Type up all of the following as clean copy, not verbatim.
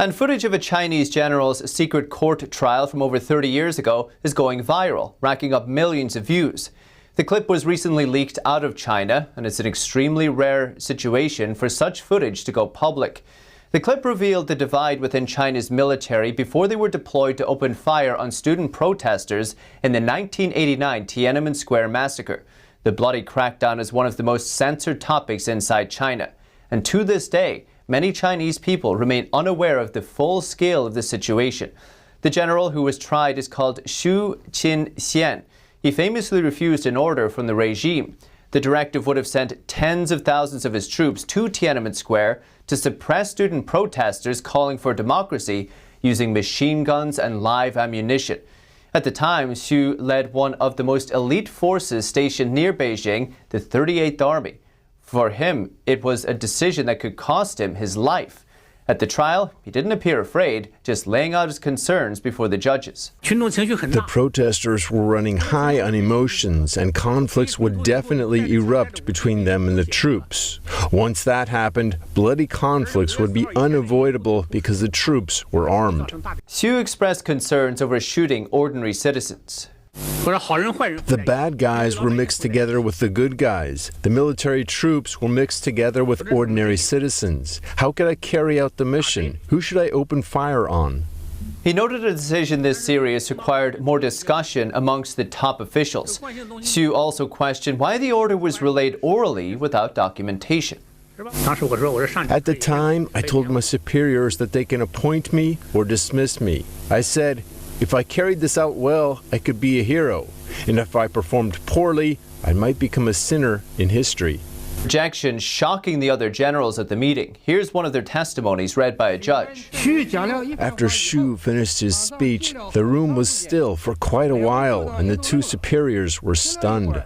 And footage of a Chinese general's secret court trial from over 30 years ago is going viral, racking up millions of views. The clip was recently leaked out of China, and it's an extremely rare situation for such footage to go public. The clip revealed the divide within China's military before they were deployed to open fire on student protesters in the 1989 Tiananmen Square massacre. The bloody crackdown is one of the most censored topics inside China. And to this day, many Chinese people remain unaware of the full scale of the situation. The general who was tried is called Chin-Shian. He famously refused an order from the regime. The directive would have sent tens of thousands of his troops to Tiananmen Square to suppress student protesters calling for democracy using machine guns and live ammunition. At the time, Xu led one of the most elite forces stationed near Beijing, the 38th Army. For him, it was a decision that could cost him his life. At the trial, he didn't appear afraid, just laying out his concerns before the judges. The protesters were running high on emotions, and conflicts would definitely erupt between them and the troops. Once that happened, bloody conflicts would be unavoidable because the troops were armed. Xu expressed concerns over shooting ordinary citizens. The bad guys were mixed together with the good guys. The military troops were mixed together with ordinary citizens. How could I carry out the mission? Who should I open fire on? He noted a decision this serious required more discussion amongst the top officials. Xu also questioned why the order was relayed orally without documentation. At the time, I told my superiors that they can appoint me or dismiss me. I said, if I carried this out well, I could be a hero. And if I performed poorly, I might become a sinner in history. Rejection shocking the other generals at the meeting. Here's one of their testimonies read by a judge. After Xu finished his speech, the room was still for quite a while, and the two superiors were stunned.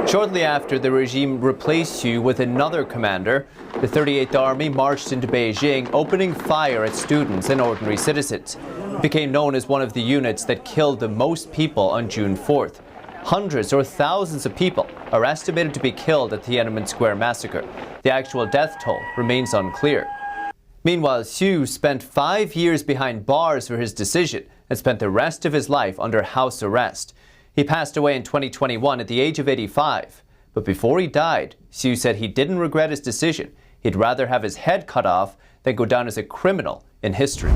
Shortly after, the regime replaced Xu with another commander. The 38th Army marched into Beijing, opening fire at students and ordinary citizens. It became known as one of the units that killed the most people on June 4th. Hundreds or thousands of people are estimated to be killed at the Tiananmen Square massacre. The actual death toll remains unclear. Meanwhile, Xu spent 5 years behind bars for his decision and spent the rest of his life under house arrest. He passed away in 2021 at the age of 85. But before he died, Xu said he didn't regret his decision. He'd rather have his head cut off than go down as a criminal in history.